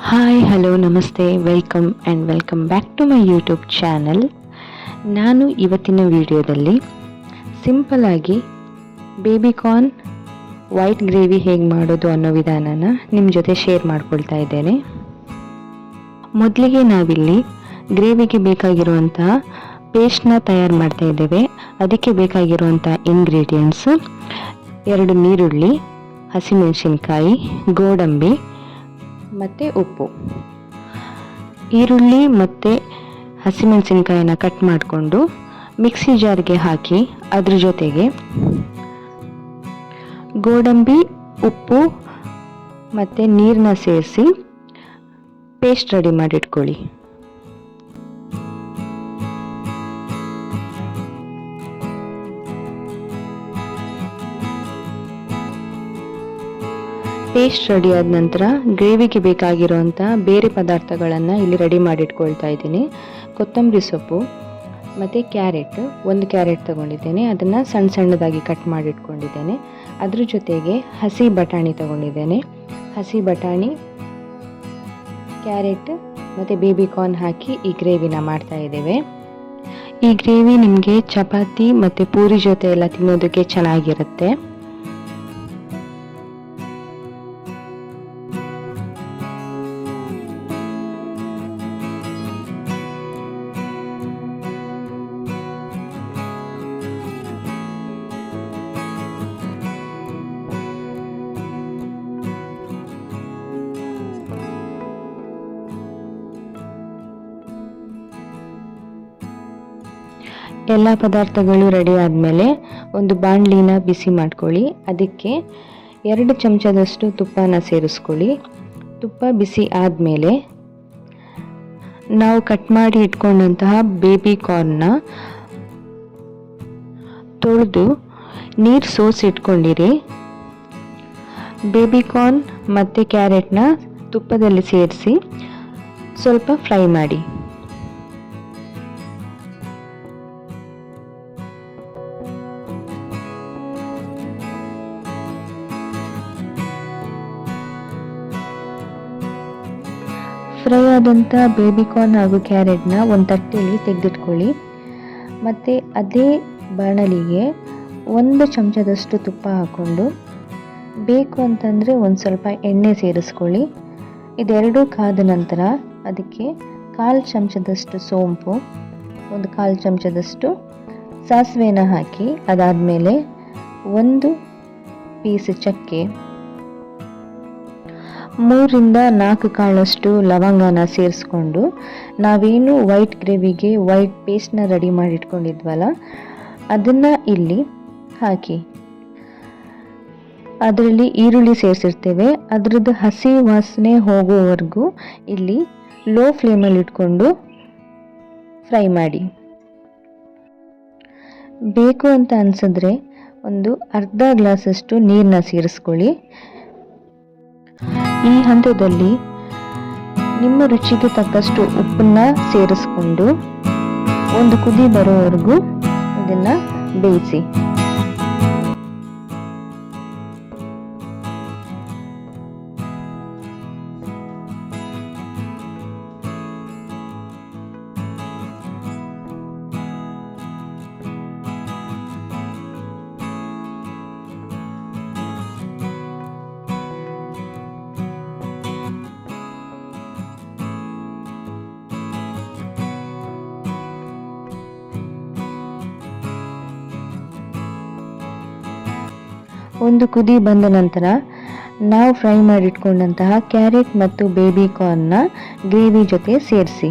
Hi hello ನಮಸ್ತೆ welcome back to my YouTube channel. ನಾನು ಇವತ್ತಿನ ವಿಡಿಯೋದಲ್ಲಿ ಸಿಂಪಲ್ಲಾಗಿ ಬೇಬಿಕಾರ್ನ್ ವೈಟ್ ಗ್ರೇವಿ ಹೇಗೆ ಮಾಡೋದು ಅನ್ನೋ ವಿಧಾನನ ನಿಮ್ಮ ಜೊತೆ ಶೇರ್ ಮಾಡ್ಕೊಳ್ತಾ ಇದ್ದೇನೆ. ಮೊದಲಿಗೆ ನಾವಿಲ್ಲಿ ಗ್ರೇವಿಗೆ ಬೇಕಾಗಿರುವಂತಹ ಪೇಸ್ಟ್ನ ತಯಾರು ಮಾಡ್ತಾ ಇದ್ದೇವೆ. ಅದಕ್ಕೆ ಬೇಕಾಗಿರುವಂಥ ಇಂಗ್ರೀಡಿಯೆಂಟ್ಸು 2 ನೀರುಳ್ಳಿ, ಹಸಿಮೆಣಸಿನ್ಕಾಯಿ, ಗೋಡಂಬಿ ಮತ್ತು ಉಪ್ಪು. ಈರುಳ್ಳಿ ಮತ್ತು ಹಸಿಮೆಣಸಿನ್ಕಾಯಿನ ಕಟ್ ಮಾಡಿಕೊಂಡು ಮಿಕ್ಸಿ ಜಾರ್ಗೆ ಹಾಕಿ ಅದ್ರ ಜೊತೆಗೆ ಗೋಡಂಬಿ, ಉಪ್ಪು ಮತ್ತು ನೀರನ್ನ ಸೇರಿಸಿ ಪೇಸ್ಟ್ ರೆಡಿ ಮಾಡಿಟ್ಕೊಳ್ಳಿ. ಪೇಸ್ಟ್ ರೆಡಿ ಆದ ನಂತರ ಗ್ರೇವಿಗೆ ಬೇಕಾಗಿರುವಂಥ ಬೇರೆ ಪದಾರ್ಥಗಳನ್ನು ಇಲ್ಲಿ ರೆಡಿ ಮಾಡಿಟ್ಕೊಳ್ತಾ ಇದ್ದೀನಿ. ಕೊತ್ತಂಬರಿ ಸೊಪ್ಪು ಮತ್ತು ಕ್ಯಾರೆಟ್, 1 ಕ್ಯಾರೆಟ್ ತೊಗೊಂಡಿದ್ದೇನೆ, ಅದನ್ನು ಸಣ್ಣ ಸಣ್ಣದಾಗಿ ಕಟ್ ಮಾಡಿಟ್ಕೊಂಡಿದ್ದೇನೆ. ಅದ್ರ ಜೊತೆಗೆ ಹಸಿ ಬಟಾಣಿ ತೊಗೊಂಡಿದ್ದೇನೆ. ಹಸಿ ಬಟಾಣಿ, ಕ್ಯಾರೆಟ್ ಮತ್ತು ಬೇಬಿಕಾರ್ನ್ ಹಾಕಿ ಈ ಗ್ರೇವಿನ ಮಾಡ್ತಾ ಇದ್ದೇವೆ. ಈ ಗ್ರೇವಿ ನಿಮಗೆ ಚಪಾತಿ ಮತ್ತು ಪೂರಿ ಜೊತೆ ಎಲ್ಲ ತಿನ್ನೋದಕ್ಕೆ ಚೆನ್ನಾಗಿರುತ್ತೆ. ಎಲ್ಲ ಪದಾರ್ಥಗಳು ರೆಡಿ ಆದಮೇಲೆ ಒಂದು ಬಾಣಲಿನ ಬಿಸಿ ಮಾಡ್ಕೊಳ್ಳಿ. ಅದಕ್ಕೆ 2 ಚಮಚದಷ್ಟು ತುಪ್ಪನ ಸೇರಿಸ್ಕೊಳ್ಳಿ. ತುಪ್ಪ ಬಿಸಿ ಆದಮೇಲೆ ನಾವು ಕಟ್ ಮಾಡಿ ಇಟ್ಕೊಂಡಂತಹ ಬೇಬಿಕಾರ್ನ್ನ ತೊಳೆದು ನೀರು ಸೋಸಿಟ್ಕೊಂಡಿರಿ. ಬೇಬಿಕಾರ್ನ್ ಮತ್ತು ಕ್ಯಾರೆಟ್ನ ತುಪ್ಪದಲ್ಲಿ ಸೇರಿಸಿ ಸ್ವಲ್ಪ ಫ್ರೈ ಮಾಡಿ. ಫ್ರೈ ಆದಂಥ ಬೇಬಿಕಾರ್ನ್ ಹಾಗೂ ಕ್ಯಾರೆಟ್ನ ಒಂದು ತಟ್ಟೆಯಲ್ಲಿ ತೆಗೆದಿಟ್ಕೊಳ್ಳಿ. ಮತ್ತು ಅದೇ ಬಾಣಲಿಗೆ 1 ಚಮಚದಷ್ಟು ತುಪ್ಪ ಹಾಕ್ಕೊಂಡು, ಬೇಕು ಅಂತಂದರೆ ಒಂದು ಸ್ವಲ್ಪ ಎಣ್ಣೆ ಸೇರಿಸ್ಕೊಳ್ಳಿ. ಇದೆರಡೂ ಕಾದ ನಂತರ ಅದಕ್ಕೆ 1/4 ಚಮಚದಷ್ಟು ಸೋಂಪು, 1/4 ಚಮಚದಷ್ಟು ಸಾಸಿವೆನ ಹಾಕಿ, ಅದಾದಮೇಲೆ 1 ಪೀಸ್ ಚಕ್ಕೆ, 3ರಿಂದ 4 ಕಾಳಷ್ಟು ಲವಂಗನ ಸೇರಿಸ್ಕೊಂಡು ನಾವೇನು ವೈಟ್ ಗ್ರೇವಿಗೆ ವೈಟ್ ಪೇಸ್ಟ್ನ ರೆಡಿ ಮಾಡಿಟ್ಕೊಂಡಿದ್ವಲ್ಲ ಅದನ್ನು ಇಲ್ಲಿ ಹಾಕಿ. ಅದರಲ್ಲಿ ಈರುಳ್ಳಿ ಸೇರಿಸಿರ್ತೇವೆ. ಅದರದ್ದು ಹಸಿ ವಾಸನೆ ಹೋಗೋವರೆಗೂ ಇಲ್ಲಿ ಲೋ ಫ್ಲೇಮಲ್ಲಿ ಇಟ್ಕೊಂಡು ಫ್ರೈ ಮಾಡಿ. ಬೇಕು ಅಂತ ಅನಿಸಿದ್ರೆ ಒಂದು ಅರ್ಧ ಗ್ಲಾಸಷ್ಟು ನೀರನ್ನ ಸೇರಿಸ್ಕೊಳ್ಳಿ. ಈ ಹಂತದಲ್ಲಿ ನಿಮ್ಮ ರುಚಿಗೆ ತಕ್ಕಷ್ಟು ಉಪ್ಪನ್ನ ಸೇರಿಸ್ಕೊಂಡು ಒಂದು ಕುದಿ ಬರೋವರೆಗೂ ಇದನ್ನು ಬೇಯಿಸಿ. ಒಂದು ಕುದಿ ಬಂದ ನಂತರ ನಾವು ಫ್ರೈ ಮಾಡಿಟ್ಕೊಂಡಂತಹ ಕ್ಯಾರೆಟ್ ಮತ್ತು ಬೇಬಿಕಾರ್ನ್ನ ಗ್ರೇವಿ ಜೊತೆ ಸೇರಿಸಿ.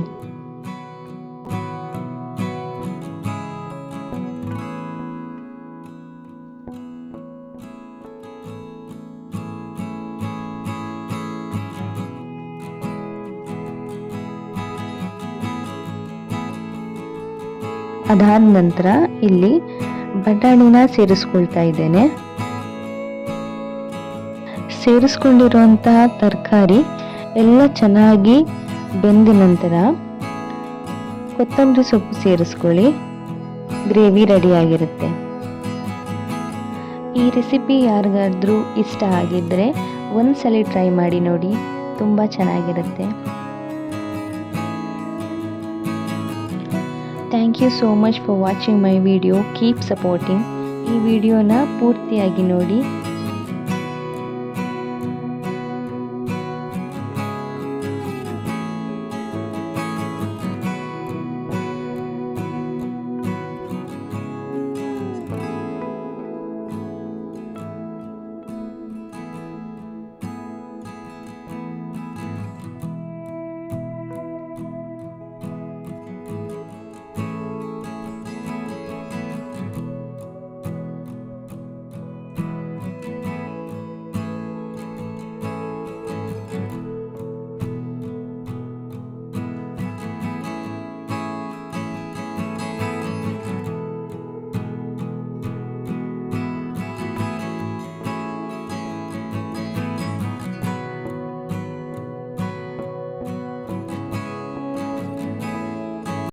ಅದಾದ ನಂತರ ಇಲ್ಲಿ ಬಟಾಣಿನ ಸೇರಿಸ್ಕೊಳ್ತಾ ಇದ್ದೇನೆ. ಸೇರಿಸ್ಕೊಂಡಿರುವಂತಹ ತರಕಾರಿ ಎಲ್ಲ ಚೆನ್ನಾಗಿ ಬೆಂದ ನಂತರ ಕೊತ್ತಂಬರಿ ಸೊಪ್ಪು ಸೇರಿಸ್ಕೊಳ್ಳಿ. ಗ್ರೇವಿ ರೆಡಿಯಾಗಿರುತ್ತೆ. ಈ ರೆಸಿಪಿ ಯಾರಿಗಾದ್ರೂ ಇಷ್ಟ ಆಗಿದ್ದರೆ ಒಂದ್ಸಲ ಟ್ರೈ ಮಾಡಿ ನೋಡಿ. ತುಂಬ ಚೆನ್ನಾಗಿರುತ್ತೆ. Thank you so much for watching my video. Keep supporting. ಈ ವಿಡಿಯೋನ ಪೂರ್ತಿಯಾಗಿ ನೋಡಿ.